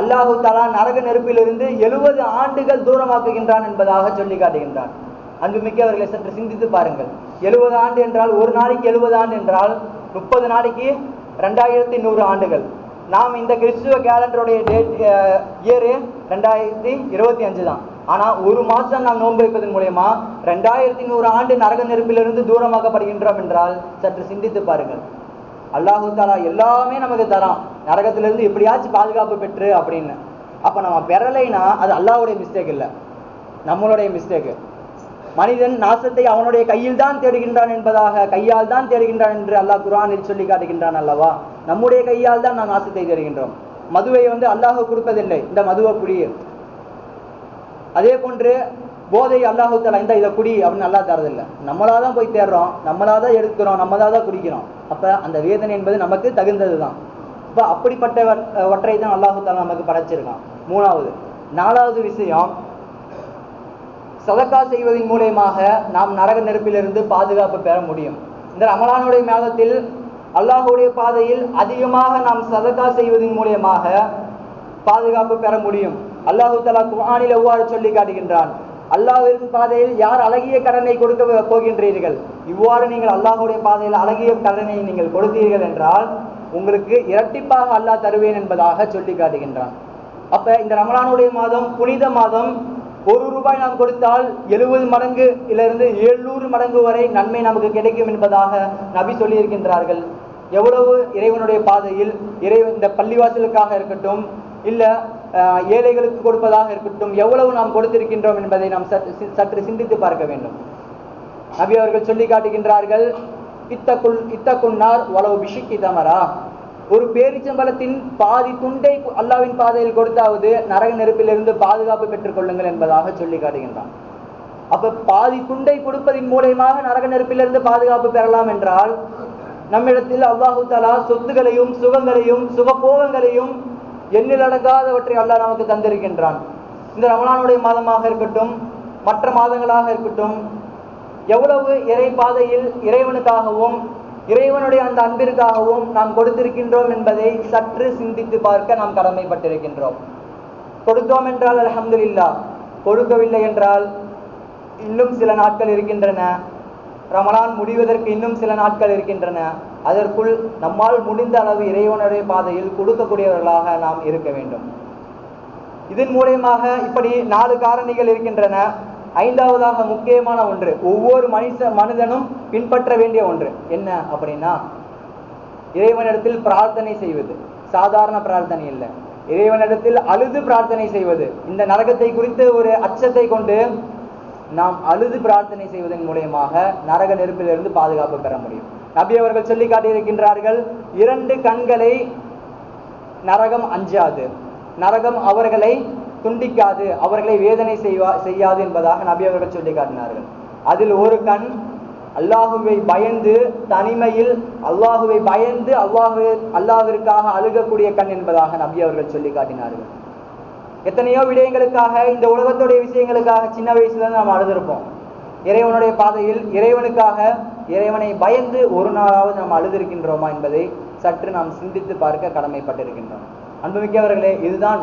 அல்லாஹு தஆலா நரக நெருப்பிலிருந்து 70 ஆண்டுகள் தூரமாக்குகின்றான் என்பதாக சொல்லி காட்டுகின்றான். அன்புமிக்கவர்களை சற்று சிந்தித்து பாருங்கள். 70 ஆண்டு என்றால் ஒரு நாளைக்கு 70 ஆண்டு என்றால் 30 நாளைக்கு 2100 ஆண்டுகள். நாம் இந்த கிறிஸ்துவ கேலண்டருடைய இயரு 2025 தான். ஆனா ஒரு மாசம் நாம் நோன்பு வைப்பதன் மூலமா 2100 ஆண்டு நரக நெருப்பிலிருந்து தூரமாக்கப்படுகின்றோம் என்றால் சற்று சிந்தித்து பாருங்கள். அல்லாஹு தாலா எல்லாமே நமக்கு தரான், நரகத்திலிருந்து எப்படியாச்சும் பாதுகாப்பு பெற்று அப்படின்னு. அப்ப நம்ம பெறலைன்னா அது அல்லாஹ்வுடைய மிஸ்டேக் இல்லை, நம்மளுடைய மிஸ்டேக். மனிதன் நாசத்தை அவனுடைய கையில் தான் தேடுகின்றான் என்பதாக, கையால் தான் தேடுகின்றான் என்று அல்லாஹ் குர்ஆனில் சொல்லி காட்டுகின்றான் அல்லவா. நம்முடைய கையால் தான் நாம் நாசத்தை தேடுகின்றோம். மதுவை அல்லாஹ் கொடுப்பதில்லை, இந்த மதுவை குடி. அதே போன்று போதை அல்லாஹு தஆலா இதை குடி அப்படின்னு அல்லாஹ் தரதில்லை, நம்மளாதான் போய் தேடுறோம், நம்மளாதான் எடுக்கிறோம், நம்மளாதான் குடிக்கிறோம். அப்ப அந்த வேதனை என்பது நமக்கு தகுந்தது தான். இப்ப அப்படிப்பட்டவற்றை தான் அல்லாஹு தஆலா நமக்கு படைச்சிருக்கான். நாலாவது விஷயம், சதக்கா செய்வதன் மூலமாக நாம் நரக நெருப்பிலிருந்து பாதுகாப்பு பெற முடியும். இந்த ரமலானுடைய மாதத்தில் அல்லாஹ்வுடைய பாதையில் அதிகமாக நாம் சதக்கா செய்வதன் மூலமாக பாதுகாப்பு பெற முடியும். அல்லாஹு தஆலா குர்ஆனில் எவ்வாறு சொல்லி காட்டுகின்றான், அல்லாஹ்வின் பாதையில் யார் அழகிய கடனை கொடுக்க போகின்றீர்கள், இவ்வாறு நீங்கள் அல்லாஹ்வுடைய பாதையில் அழகிய கடனை நீங்கள் கொடுத்தீர்கள் என்றால் உங்களுக்கு இரட்டிப்பாக அல்லாஹ் தருவேன் என்பதாக சொல்லி காட்டுகின்றான். அப்ப இந்த ரமலானுடைய மாதம் புனித மாதம். ₹1 நாம் கொடுத்தால் 70 மடங்குலிருந்து 700 மடங்கு வரை நன்மை நமக்கு கிடைக்கும் என்பதாக நபி சொல்லி இருக்கின்றார்கள். எவ்வளவு இறைவனுடைய பாதையில் இந்த பள்ளிவாசலுக்காக இருக்கட்டும், இல்ல ஏழைகளுக்கு கொடுப்பதாக இருக்கட்டும், எவ்வளவு நாம் கொடுத்திருக்கின்றோம் என்பதை நாம் சற்று சிந்தித்து பார்க்க வேண்டும். நபி அவர்கள் சொல்லி காட்டுகின்றார்கள், இத்தகுன்னார் வலவு பிஷிக்கி தமரா, ஒரு பேரிச்சம்பழத்தின் பாதி துண்டை அல்லாஹ்வின் பாதையில் கொடுத்தாவது நரக நெருப்பிலிருந்து பாதுகாப்பு பெற்றுக் கொள்ளுங்கள் என்பதாக சொல்லி காட்டுகின்றான். அப்ப பாதி துண்டை கொடுப்பதன் மூலமாக நரக நெருப்பிலிருந்து பாதுகாப்பு பெறலாம் என்றால் நம்மிடத்தில் அல்லாஹு தஆலா சொத்துகளையும் சுகங்களையும் சுகபோகங்களையும் எண்ணிலடங்காதவற்றை அல்லாஹ் நமக்கு தந்திருக்கின்றான். இந்த ரமலானுடைய மாதமாக இருக்கட்டும், மற்ற மாதங்களாக இருக்கட்டும், எவ்வளவு இறை பாதையில் இறைவனுக்காகவும் இறைவனுடைய அந்த அன்பிற்காகவும் நாம் கொடுத்திருக்கின்றோம் என்பதை சற்று சிந்தித்து பார்க்க நாம் கடமைப்பட்டிருக்கின்றோம். கொடுத்தோம் என்றால் அல்ஹம்துலில்லாஹ், கொடுக்கவில்லை என்றால் இன்னும் சில நாட்கள் இருக்கின்றன, ரமலான் முடிவதற்கு இன்னும் சில நாட்கள் இருக்கின்றன. அதற்குள் நம்மால் முடிந்த அளவு இறைவனுடைய பாதையில் கொடுக்கக்கூடியவர்களாக நாம் இருக்க வேண்டும். இதன் மூலமாக இப்படி 4 காரணிகள் இருக்கின்றன. 5வதாக முக்கியமான ஒன்று, ஒவ்வொரு மனிதனும் பின்பற்ற வேண்டிய ஒன்று என்ன அப்படின்னா, இறைவனிடத்தில் பிரார்த்தனை செய்வது. சாதாரண பிரார்த்தனை இல்லை, இறைவனிடத்தில் அழுது பிரார்த்தனை செய்வது. இந்த நரகத்தை குறித்து ஒரு அச்சத்தை கொண்டு நாம் அழுது பிரார்த்தனை செய்வதன் மூலமாக நரக நெருப்பிலிருந்து பாதுகாப்பு பெற முடியும். நபி அவர்கள் சொல்லி காட்டியிருக்கின்றார்கள், 2 கண்களை நரகம் அஞ்சாது, நரகம் அவர்களை துண்டிக்காது, அவர்களை வேதனை செய்யாது என்பதாக நபி அவர்கள் சொல்லி காட்டினார்கள். அதில் ஒரு கண் அல்லாஹுவை பயந்து, தனிமையில் அல்லாஹுவை பயந்து அல்லாஹ்விற்காக அழுகக்கூடிய கண் என்பதாக நபி அவர்கள் சொல்லி காட்டினார்கள். எத்தனையோ விடயங்களுக்காக, இந்த உலகத்துடைய விஷயங்களுக்காக சின்ன வயசுல நாம் அழுதிருப்போம். இறைவனுடைய பாதையில் இறைவனுக்காக, இறைவனை பயந்து ஒரு நாளாவது நாம் அழுதிருக்கின்றோமா என்பதை சற்று நாம் சிந்தித்து பார்க்க கடமைப்பட்டிருக்கின்றோம். அன்புமிக்கவர்களே, இதுதான்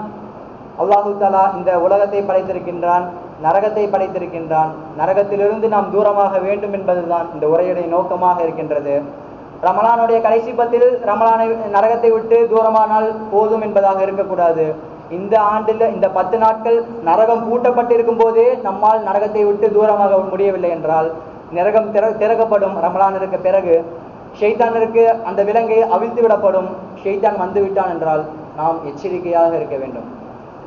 அல்லாஹு தஆலா இந்த உலகத்தை படைத்திருக்கின்றான், நரகத்தை படைத்திருக்கின்றான். நரகத்திலிருந்து நாம் தூரமாக வேண்டும் என்பதுதான் இந்த உரையுடைய நோக்கமாக இருக்கின்றது. ரமலானுடைய கடைசி 10 ரமலானை நரகத்தை விட்டு தூரமானால் போதும் என்பதாக இருக்கக்கூடாது. இந்த ஆண்டில் இந்த 10 நாட்கள் நரகம் பூட்டப்பட்டிருக்கும் போதே நம்மால் நரகத்தை விட்டு தூரமாக முடியவில்லை என்றால் நரகம் திறக்கப்படும். ரமலானிற்கு பிறகு ஷைத்தானிற்கு அந்த விலங்கை அவிழ்த்து விடப்படும். ஷைத்தான் வந்து விட்டான் என்றால் நாம் எச்சரிக்கையாக இருக்க வேண்டும்.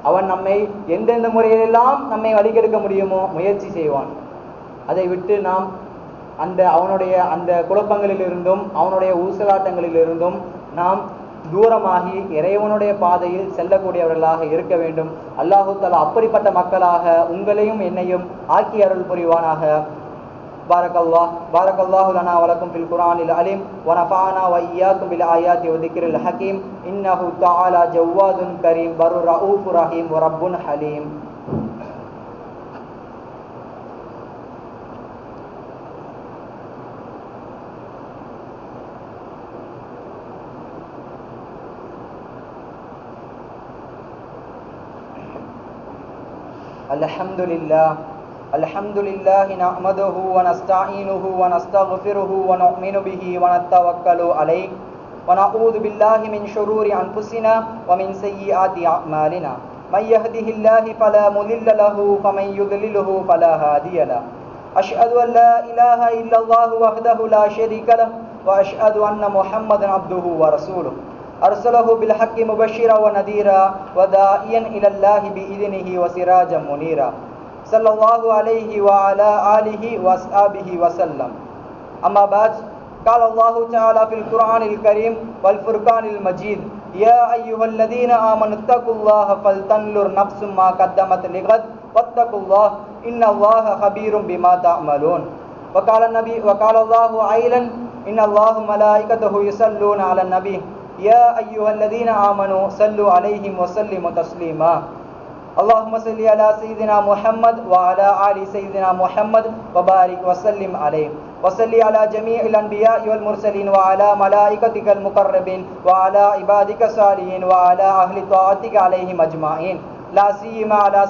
அவன் நம்மை எந்தெந்த முறையிலெல்லாம் நம்மை வழிகெடுக்க முடியுமோ முயற்சி செய்வான். அதை விட்டு நாம் அவனுடைய அந்த குழப்பங்களிலிருந்தும் அவனுடைய ஊசலாட்டங்களிலிருந்தும் நாம் தூரமாகி இறைவனுடைய பாதையில் செல்லக்கூடியவர்களாக இருக்க வேண்டும். அல்லாஹு தஆலா அப்படிப்பட்ட மக்களாக உங்களையும் என்னையும் ஆக்கி அருள் புரிவானாக. பாரக்கல்லாஹு லனா வலக்கும் ஃபில் குர்ஆனில் அலீம் வ நஃபஅனா வ இய்யாக்கும் பில் ஆயாத்தி வ திக்ரில் ஹகீம். இன்னஹு தஆலா ஜவ்வாதுன் கரீம் பர்ரு ரഊஃபுர் ரஹீம் வ ரப்புன் ஹலீம். அல்ஹம்துலில்லாஹ் الحمد لله نحمده ونستعينه ونستغفره ونؤمن به ونتوكل عليه ونعوذ بالله من شرور أنفسنا ومن سيئات أعمالنا من يهده الله فلا مضل له ومن يضلله فلا هادي له أشهد أن لا إله إلا الله وحده لا شريك له وأشهد أن محمدا عبده ورسوله أرسله بالحق مبشرا ونذيرا وداعيا إلى الله بإذنه وسراجا منيرا صلى الله عليه وعلى آله وأصحابه وسلم. أما بعد، قال الله تعالى في القرآن الكريم والفرقان المجيد: يا أيها الذين آمنوا اتقوا الله فلتنظر نفس ما قدمت لغد واتقوا الله إن الله خبير بما تعملون. وقال الله عيلا: إن الله ملائكته يصلون على النبي يا أيها الذين آمنوا صلوا عليهم وسلموا تسليما. اللهم صل على سيدنا محمد وعلى آل سيدنا محمد وبارك وسلم عليه وصل على جميع الأنبياء والمرسلين وعلى ملائكتك المقربين وعلى عبادك الصالحين وعلى أهل طاعتك عليهم أجمعين، لا سيما على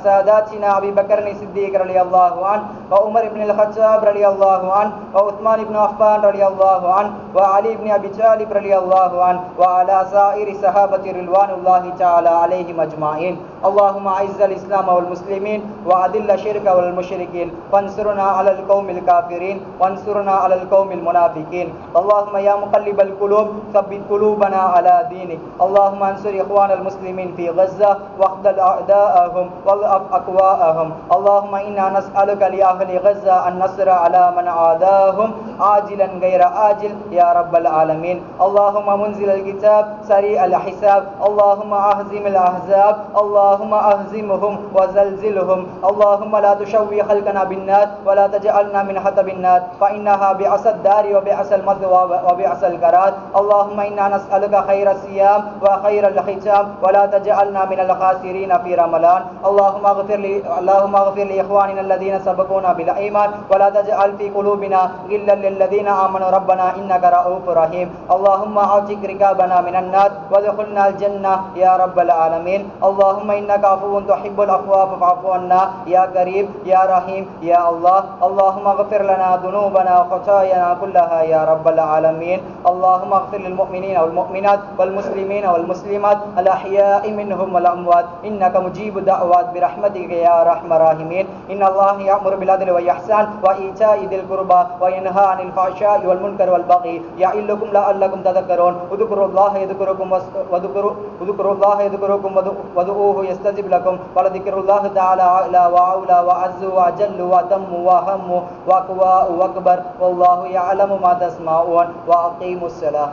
ساداتنا أبي بكر الصديق رضي الله عنه وعمر بن الخطاب رضي الله عنه وعثمان بن عفان رضي الله عنه وعلي بن أبي طالب رضي الله عنه وعلى سائر صحابة رضوان الله تعالى عليهم أجمعين. اللهم أعز الإسلام والمسلمين وأذل الشرك والمشركين وانصرنا على القوم الكافرين وانصرنا على القوم المنافقين. اللهم يا مقلب القلوب ثبت قلوبنا على دينك. اللهم انصر إخوان المسلمين في غزة واخذل أعداءهم واضعف أقواءهم. اللهم إنا نسألك لأهل غزة النصر على من عاداهم عاجلا غير آجل يا رب العالمين. اللهم منزل الكتاب سريع الحساب، اللهم أهزم الأحزاب، اللهم أهزمهم وزلزلهم. اللهم لا تشوي خلقنا بالنار ولا تجعلنا من حطب النار فإنها بئس الدار وبئس المثوى وبئس القرار. اللهم إنا نسألك خير الصيام وخير الختام ولا تجعلنا من الخاسرين في رمضان. اللهم اغفر لإخواننا الذين سبقونا بالإيمان ولا تجعل في قلوبنا غلا للذين آمنوا ربنا إنك رؤوف رحيم. اللهم أعتق رقابنا من النار وادخلنا الجنة يا رب العالمين. اللهم إنك عفو تحب العفو فاعف عنا يا قريب يا رحيم يا الله. اللهم اغفر لنا ذنوبنا وخطايانا كلها يا رب العالمين. اللهم اغفر للمؤمنين والمؤمنات والمسلمين والمسلمات الأحياء منهم والأموات إنك مجيب الدعوات برحمتك يا أرحم الراحمين. إن الله يأمر بالعدل والإحسان وإيتاء ذي القربى وينهى عن الفحشاء والمنكر والبغي يعظكم لعلكم تذكرون. اذكروا الله يذكركم وادعوه يستجب لكم ولذكر الله تعالى أعلى وأولى وأعز وأجل وأتم وأهم وأقوى وأكبر والله يعلم ما تسمعون. وأقيموا الصلاة.